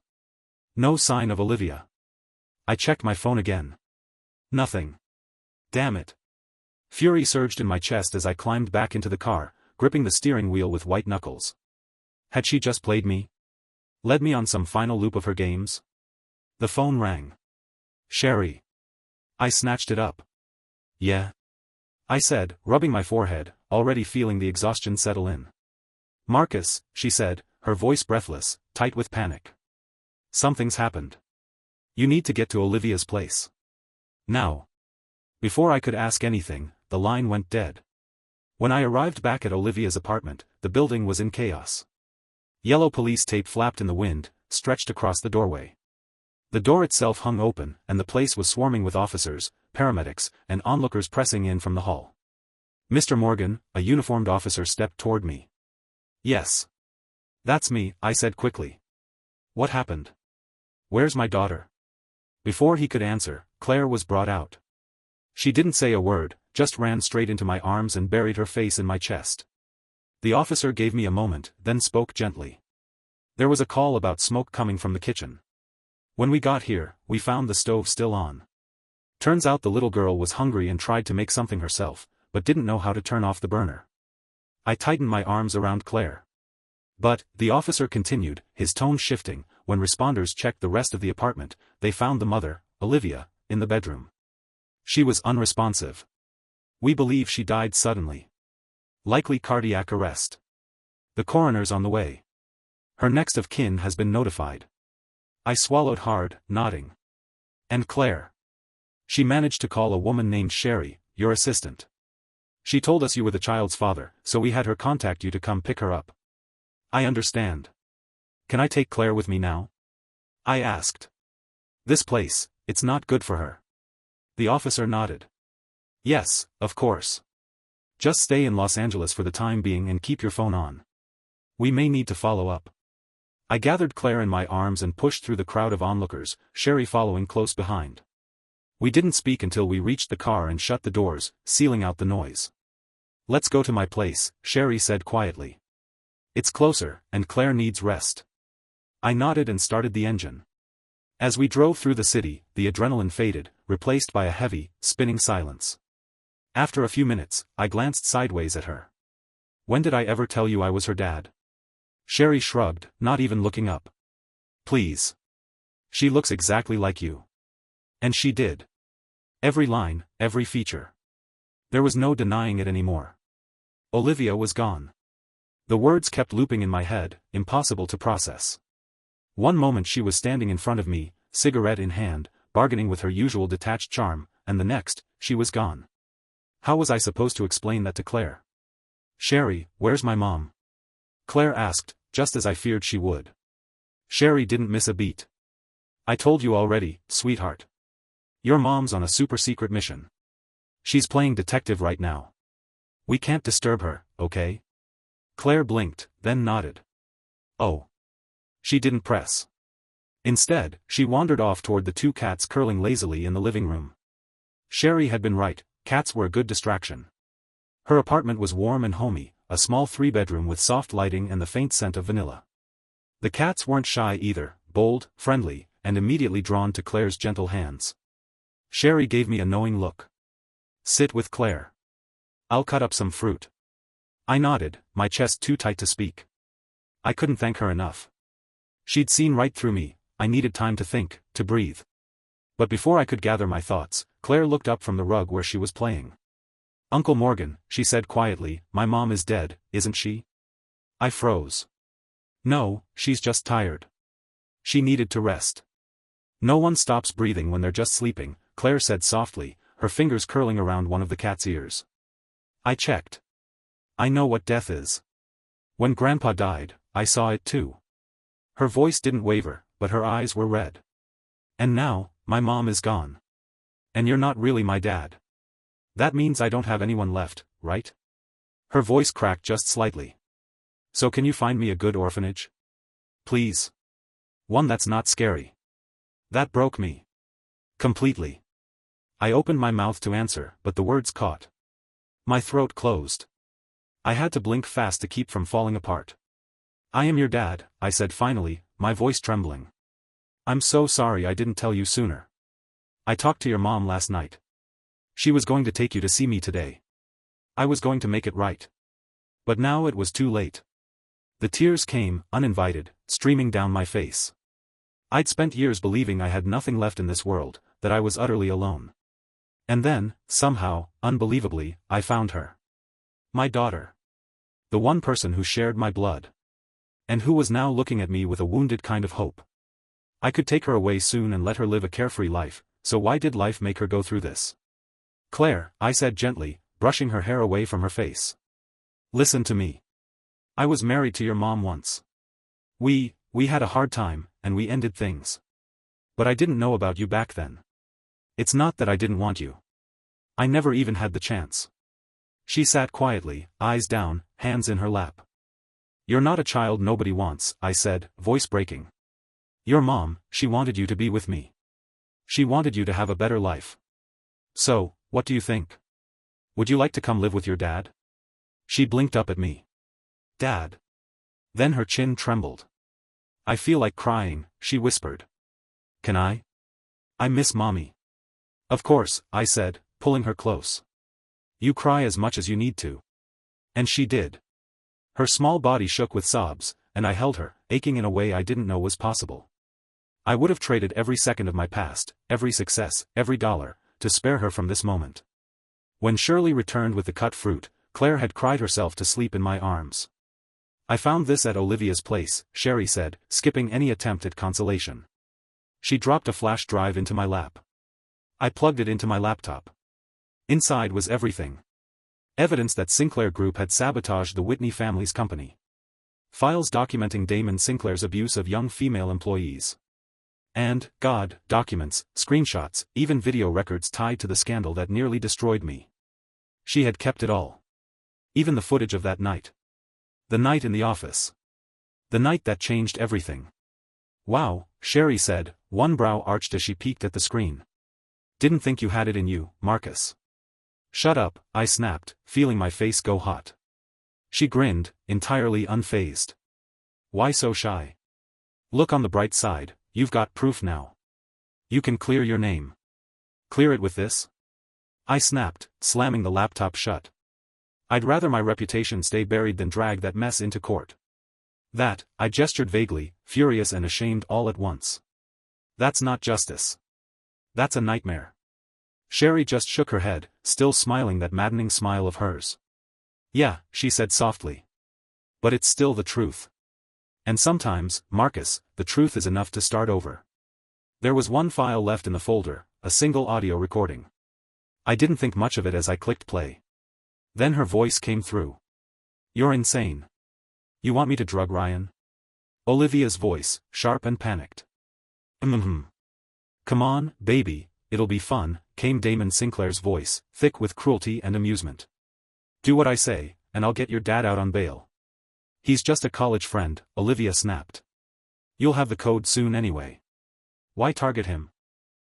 No sign of Olivia. I checked my phone again. Nothing. Damn it. Fury surged in my chest as I climbed back into the car, gripping the steering wheel with white knuckles. Had she just played me? Led me on some final loop of her games? The phone rang. Sherry. I snatched it up. Yeah? I said, rubbing my forehead, already feeling the exhaustion settle in. Marcus, she said, her voice breathless, tight with panic. Something's happened. You need to get to Olivia's place. Now. Before I could ask anything, the line went dead. When I arrived back at Olivia's apartment, the building was in chaos. Yellow police tape flapped in the wind, stretched across the doorway. The door itself hung open, and the place was swarming with officers, paramedics, and onlookers pressing in from the hall. Mr. Morgan, a uniformed officer stepped toward me. Yes. That's me, I said quickly. What happened? Where's my daughter? Before he could answer, Claire was brought out. She didn't say a word, just ran straight into my arms and buried her face in my chest. The officer gave me a moment, then spoke gently. There was a call about smoke coming from the kitchen. When we got here, we found the stove still on. Turns out the little girl was hungry and tried to make something herself, but didn't know how to turn off the burner. I tightened my arms around Claire. But, the officer continued, his tone shifting, when responders checked the rest of the apartment, they found the mother, Olivia, in the bedroom. She was unresponsive. We believe she died suddenly. Likely cardiac arrest. The coroner's on the way. Her next of kin has been notified. I swallowed hard, nodding. And Claire. She managed to call a woman named Sherry, your assistant. She told us you were the child's father, so we had her contact you to come pick her up. I understand. Can I take Claire with me now? I asked. This place, it's not good for her. The officer nodded. Yes, of course. Just stay in Los Angeles for the time being and keep your phone on. We may need to follow up. I gathered Claire in my arms and pushed through the crowd of onlookers, Sherry following close behind. We didn't speak until we reached the car and shut the doors, sealing out the noise. Let's go to my place, Sherry said quietly. It's closer, and Claire needs rest. I nodded and started the engine. As we drove through the city, the adrenaline faded, replaced by a heavy, spinning silence. After a few minutes, I glanced sideways at her. When did I ever tell you I was her dad? Sherry shrugged, not even looking up. Please. She looks exactly like you. And she did. Every line, every feature. There was no denying it anymore. Olivia was gone. The words kept looping in my head, impossible to process. One moment she was standing in front of me, cigarette in hand, bargaining with her usual detached charm, and the next, she was gone. How was I supposed to explain that to Claire? Sherry, where's my mom? Claire asked, just as I feared she would. Sherry didn't miss a beat. I told you already, sweetheart. Your mom's on a super-secret mission. She's playing detective right now. We can't disturb her, okay? Claire blinked, then nodded. Oh. She didn't press. Instead, she wandered off toward the two cats curling lazily in the living room. Sherry had been right, cats were a good distraction. Her apartment was warm and homey, a small 3-bedroom with soft lighting and the faint scent of vanilla. The cats weren't shy either, bold, friendly, and immediately drawn to Claire's gentle hands. Sherry gave me a knowing look. Sit with Claire. I'll cut up some fruit. I nodded, my chest too tight to speak. I couldn't thank her enough. She'd seen right through me, I needed time to think, to breathe. But before I could gather my thoughts, Claire looked up from the rug where she was playing. Uncle Morgan, she said quietly, my mom is dead, isn't she? I froze. No, she's just tired. She needed to rest. No one stops breathing when they're just sleeping, Claire said softly, her fingers curling around one of the cat's ears. I checked. I know what death is. When Grandpa died, I saw it too. Her voice didn't waver, but her eyes were red. And now, my mom is gone. And you're not really my dad. That means I don't have anyone left, right? Her voice cracked just slightly. So can you find me a good orphanage? Please. One that's not scary. That broke me. Completely. I opened my mouth to answer, but the words caught. My throat closed. I had to blink fast to keep from falling apart. I am your dad, I said finally, my voice trembling. I'm so sorry I didn't tell you sooner. I talked to your mom last night. She was going to take you to see me today. I was going to make it right. But now it was too late. The tears came, uninvited, streaming down my face. I'd spent years believing I had nothing left in this world, that I was utterly alone. And then, somehow, unbelievably, I found her. My daughter. The one person who shared my blood. And who was now looking at me with a wounded kind of hope. I could take her away soon and let her live a carefree life, so why did life make her go through this? Claire, I said gently, brushing her hair away from her face. Listen to me. I was married to your mom once. We had a hard time, and we ended things. But I didn't know about you back then. It's not that I didn't want you. I never even had the chance. She sat quietly, eyes down, hands in her lap. You're not a child nobody wants, I said, voice breaking. Your mom, she wanted you to be with me. She wanted you to have a better life. So, what do you think? Would you like to come live with your dad? She blinked up at me. Dad. Then her chin trembled. I feel like crying, she whispered. Can I? I miss mommy. Of course, I said, pulling her close. You cry as much as you need to. And she did. Her small body shook with sobs, and I held her, aching in a way I didn't know was possible. I would have traded every second of my past, every success, every dollar, to spare her from this moment. When Shirley returned with the cut fruit, Claire had cried herself to sleep in my arms. I found this at Olivia's place, Sherry said, skipping any attempt at consolation. She dropped a flash drive into my lap. I plugged it into my laptop. Inside was everything. Evidence that Sinclair Group had sabotaged the Whitney family's company. Files documenting Damon Sinclair's abuse of young female employees. And, God, documents, screenshots, even video records tied to the scandal that nearly destroyed me. She had kept it all. Even the footage of that night. The night in the office. The night that changed everything. Wow, Sherry said, one brow arched as she peeked at the screen. Didn't think you had it in you, Marcus. Shut up, I snapped, feeling my face go hot. She grinned, entirely unfazed. Why so shy? Look on the bright side, you've got proof now. You can clear your name. Clear it with this? I snapped, slamming the laptop shut. I'd rather my reputation stay buried than drag that mess into court. That, I gestured vaguely, furious and ashamed all at once. That's not justice. That's a nightmare. Sherry just shook her head, still smiling that maddening smile of hers. Yeah, she said softly. But it's still the truth. And sometimes, Marcus, the truth is enough to start over. There was one file left in the folder, a single audio recording. I didn't think much of it as I clicked play. Then her voice came through. You're insane. You want me to drug Ryan? Olivia's voice, sharp and panicked. Come on, baby, it'll be fun, came Damon Sinclair's voice, thick with cruelty and amusement. Do what I say, and I'll get your dad out on bail. He's just a college friend, Olivia snapped. You'll have the code soon anyway. Why target him?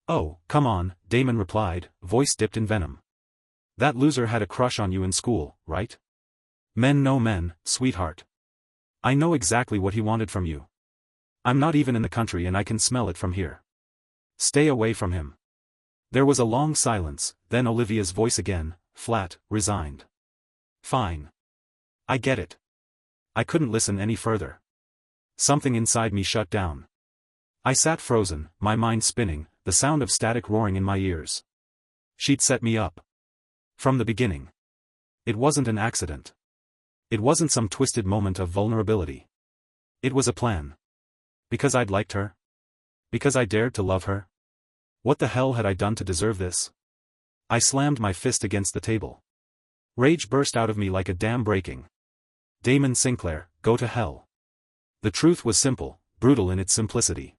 Oh, come on, Damon replied, voice dipped in venom. That loser had a crush on you in school, right? Men know men, sweetheart. I know exactly what he wanted from you. I'm not even in the country and I can smell it from here. Stay away from him. There was a long silence, then Olivia's voice again, flat, resigned. Fine. I get it. I couldn't listen any further. Something inside me shut down. I sat frozen, my mind spinning, the sound of static roaring in my ears. She'd set me up. From the beginning. It wasn't an accident. It wasn't some twisted moment of vulnerability. It was a plan. Because I'd liked her? Because I dared to love her? What the hell had I done to deserve this? I slammed my fist against the table. Rage burst out of me like a dam breaking. Damon Sinclair, go to hell. The truth was simple, brutal in its simplicity.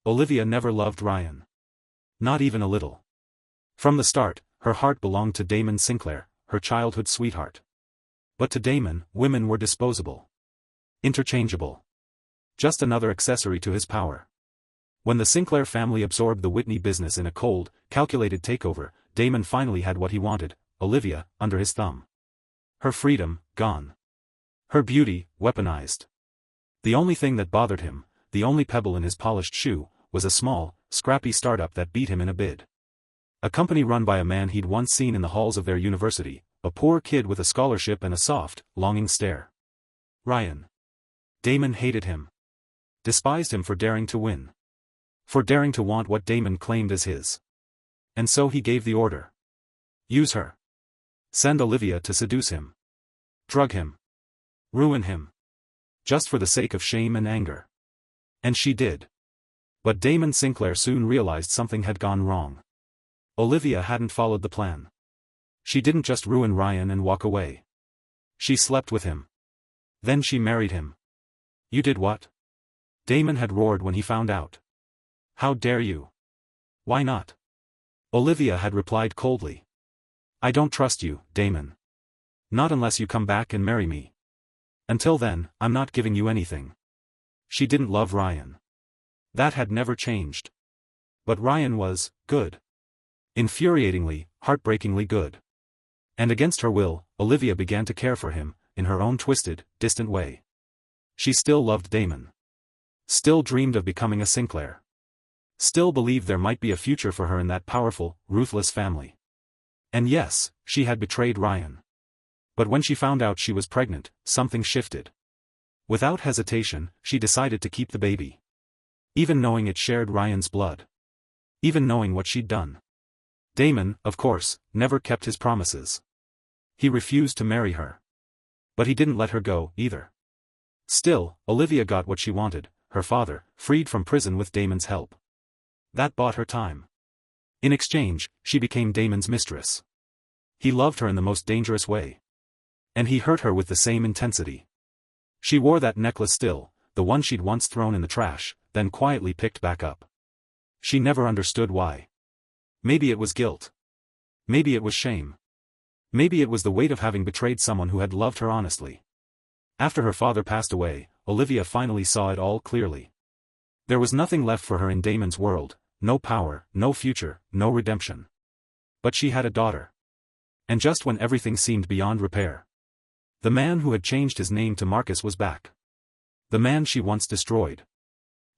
Olivia never loved Ryan. Not even a little. From the start, her heart belonged to Damon Sinclair, her childhood sweetheart. But to Damon, women were disposable. Interchangeable. Just another accessory to his power. When the Sinclair family absorbed the Whitney business in a cold, calculated takeover, Damon finally had what he wanted, Olivia, under his thumb. Her freedom, gone. Her beauty, weaponized. The only thing that bothered him, the only pebble in his polished shoe, was a small, scrappy startup that beat him in a bid. A company run by a man he'd once seen in the halls of their university, a poor kid with a scholarship and a soft, longing stare. Ryan. Damon hated him. Despised him for daring to win. For daring to want what Damon claimed as his. And so he gave the order. Use her. Send Olivia to seduce him. Drug him. Ruin him. Just for the sake of shame and anger. And she did. But Damon Sinclair soon realized something had gone wrong. Olivia hadn't followed the plan. She didn't just ruin Ryan and walk away. She slept with him. Then she married him. You did what? Damon had roared when he found out. How dare you? Why not? Olivia had replied coldly. I don't trust you, Damon. Not unless you come back and marry me. Until then, I'm not giving you anything. She didn't love Ryan. That had never changed. But Ryan was good. Infuriatingly, heartbreakingly good. And against her will, Olivia began to care for him, in her own twisted, distant way. She still loved Damon. Still dreamed of becoming a Sinclair. Still believed there might be a future for her in that powerful, ruthless family. And yes, she had betrayed Ryan. But when she found out she was pregnant, something shifted. Without hesitation, she decided to keep the baby. Even knowing it shared Ryan's blood. Even knowing what she'd done. Damon, of course, never kept his promises. He refused to marry her. But he didn't let her go, either. Still, Olivia got what she wanted, her father, freed from prison with Damon's help. That bought her time. In exchange, she became Damon's mistress. He loved her in the most dangerous way. And he hurt her with the same intensity. She wore that necklace still, the one she'd once thrown in the trash, then quietly picked back up. She never understood why. Maybe it was guilt. Maybe it was shame. Maybe it was the weight of having betrayed someone who had loved her honestly. After her father passed away, Olivia finally saw it all clearly. There was nothing left for her in Damon's world, no power, no future, no redemption. But she had a daughter. And just when everything seemed beyond repair, the man who had changed his name to Marcus was back. The man she once destroyed.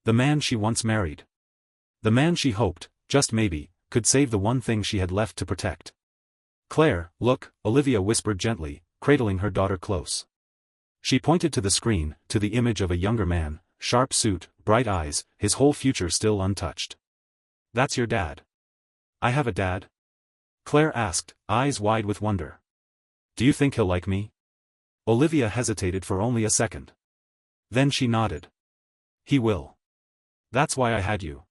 The man she once married. The man she hoped, just maybe, could save the one thing she had left to protect. "Claire, look," Olivia whispered gently, cradling her daughter close. She pointed to the screen, to the image of a younger man, sharp suit, bright eyes, his whole future still untouched. "That's your dad." "I have a dad?" Claire asked, eyes wide with wonder. "Do you think he'll like me?" Olivia hesitated for only a second. Then she nodded. "He will. That's why I had you.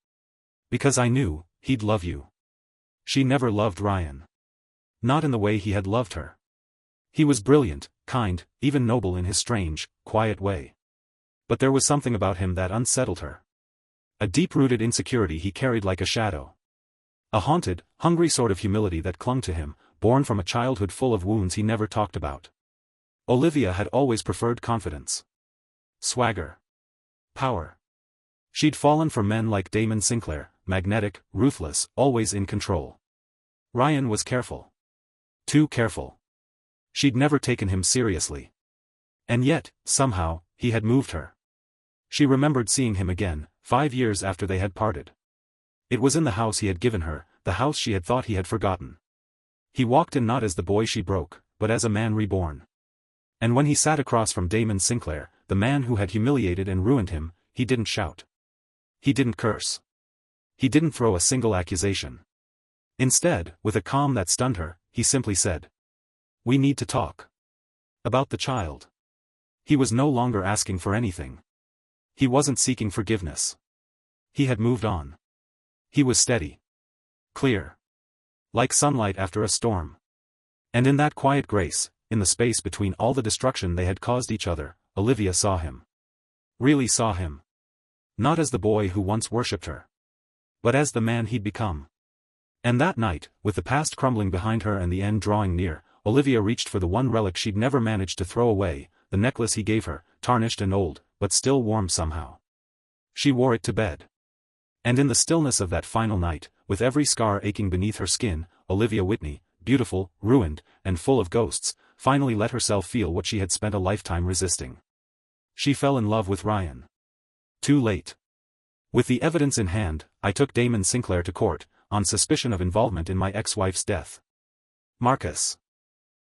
Because I knew, he'd love you." She never loved Ryan. Not in the way he had loved her. He was brilliant, kind, even noble in his strange, quiet way. But there was something about him that unsettled her. A deep-rooted insecurity he carried like a shadow. A haunted, hungry sort of humility that clung to him, born from a childhood full of wounds he never talked about. Olivia had always preferred confidence. Swagger. Power. She'd fallen for men like Damon Sinclair, magnetic, ruthless, always in control. Ryan was careful. Too careful. She'd never taken him seriously. And yet, somehow, he had moved her. She remembered seeing him again, 5 years after they had parted. It was in the house he had given her, the house she had thought he had forgotten. He walked in not as the boy she broke, but as a man reborn. And when he sat across from Damon Sinclair, the man who had humiliated and ruined him, he didn't shout. He didn't curse. He didn't throw a single accusation. Instead, with a calm that stunned her, he simply said, "We need to talk. About the child." He was no longer asking for anything. He wasn't seeking forgiveness. He had moved on. He was steady. Clear. Like sunlight after a storm. And in that quiet grace, in the space between all the destruction they had caused each other, Olivia saw him. Really saw him. Not as the boy who once worshipped her. But as the man he'd become. And that night, with the past crumbling behind her and the end drawing near, Olivia reached for the one relic she'd never managed to throw away, the necklace he gave her, tarnished and old, but still warm somehow. She wore it to bed. And in the stillness of that final night, with every scar aching beneath her skin, Olivia Whitney, beautiful, ruined, and full of ghosts, finally let herself feel what she had spent a lifetime resisting. She fell in love with Ryan. Too late. With the evidence in hand, I took Damon Sinclair to court, on suspicion of involvement in my ex-wife's death. Marcus.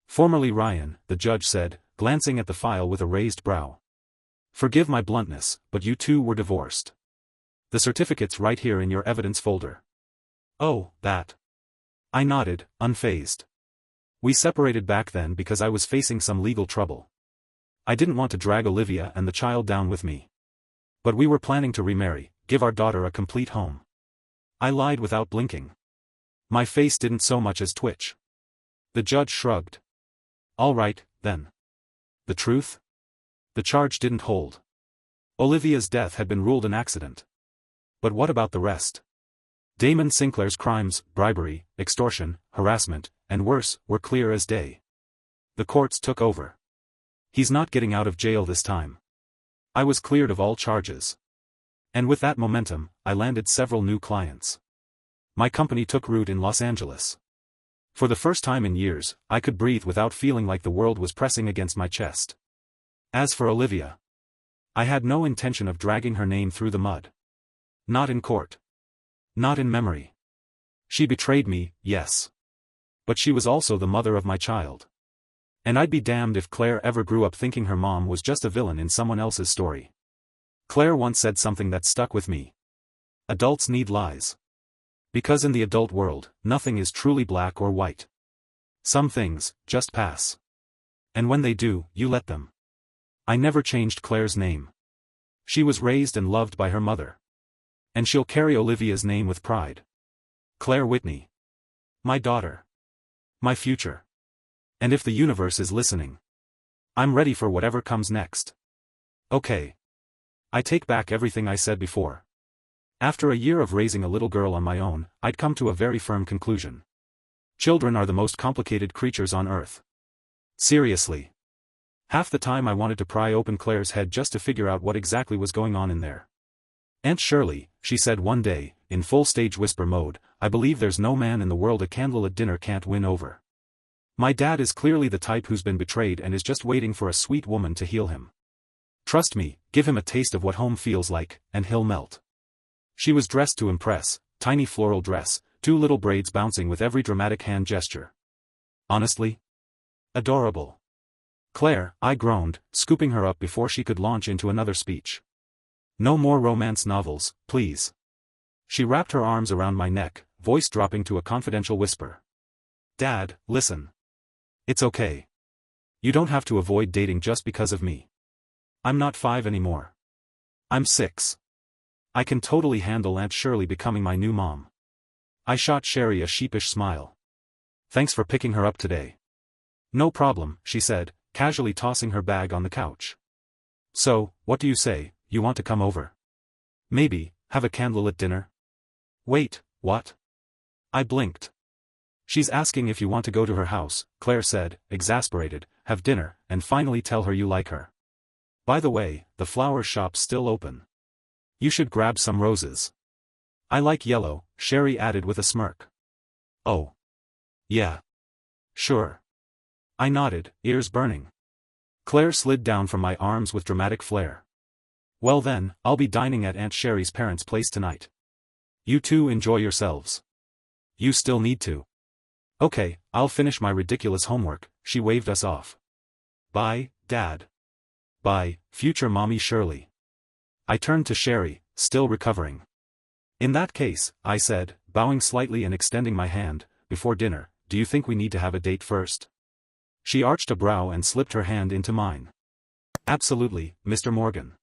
Formerly Ryan, the judge said, glancing at the file with a raised brow. Forgive my bluntness, but you two were divorced. The certificate's right here in your evidence folder. Oh, that. I nodded, unfazed. We separated back then because I was facing some legal trouble. I didn't want to drag Olivia and the child down with me. But we were planning to remarry, give our daughter a complete home. I lied without blinking. My face didn't so much as twitch. The judge shrugged. All right, then. The truth? The charge didn't hold. Olivia's death had been ruled an accident. But what about the rest? Damon Sinclair's crimes, bribery, extortion, harassment, and worse, were clear as day. The courts took over. He's not getting out of jail this time. I was cleared of all charges. And with that momentum, I landed several new clients. My company took root in Los Angeles. For the first time in years, I could breathe without feeling like the world was pressing against my chest. As for Olivia, I had no intention of dragging her name through the mud. Not in court. Not in memory. She betrayed me, yes. But she was also the mother of my child. And I'd be damned if Claire ever grew up thinking her mom was just a villain in someone else's story. Claire once said something that stuck with me. Adults need lies. Because in the adult world, nothing is truly black or white. Some things just pass. And when they do, you let them. I never changed Claire's name. She was raised and loved by her mother. And she'll carry Olivia's name with pride. Claire Whitney. My daughter. My future. And if the universe is listening, I'm ready for whatever comes next. Okay. I take back everything I said before. After a year of raising a little girl on my own, I'd come to a very firm conclusion. Children are the most complicated creatures on earth. Seriously. Half the time I wanted to pry open Claire's head just to figure out what exactly was going on in there. "Aunt Shirley," she said one day, in full stage whisper mode, "I believe there's no man in the world a candlelit dinner can't win over. My dad is clearly the type who's been betrayed and is just waiting for a sweet woman to heal him. Trust me, give him a taste of what home feels like, and he'll melt." She was dressed to impress, tiny floral dress, 2 little braids bouncing with every dramatic hand gesture. Honestly? Adorable. "Claire," I groaned, scooping her up before she could launch into another speech. "No more romance novels, please." She wrapped her arms around my neck, voice dropping to a confidential whisper. "Dad, listen. It's okay. You don't have to avoid dating just because of me. I'm not 5 anymore. I'm 6. I can totally handle Aunt Shirley becoming my new mom." I shot Sherry a sheepish smile. "Thanks for picking her up today." "No problem," she said, casually tossing her bag on the couch. "So, what do you say, you want to come over? Maybe, have a candlelit dinner?" "Wait, what?" I blinked. "She's asking if you want to go to her house," Claire said, exasperated, "have dinner, and finally tell her you like her. By the way, the flower shop's still open. You should grab some roses." "I like yellow," Sherry added with a smirk. "Oh. Yeah. Sure." I nodded, ears burning. Claire slid down from my arms with dramatic flair. "Well then, I'll be dining at Aunt Sherry's parents' place tonight. You two enjoy yourselves. You still need to." "Okay, I'll finish my ridiculous homework," she waved us off. "Bye, Dad. Bye, future mommy Shirley." I turned to Sherry, still recovering. "In that case," I said, bowing slightly and extending my hand, "before dinner, do you think we need to have a date first?" She arched a brow and slipped her hand into mine. "Absolutely, Mr. Morgan."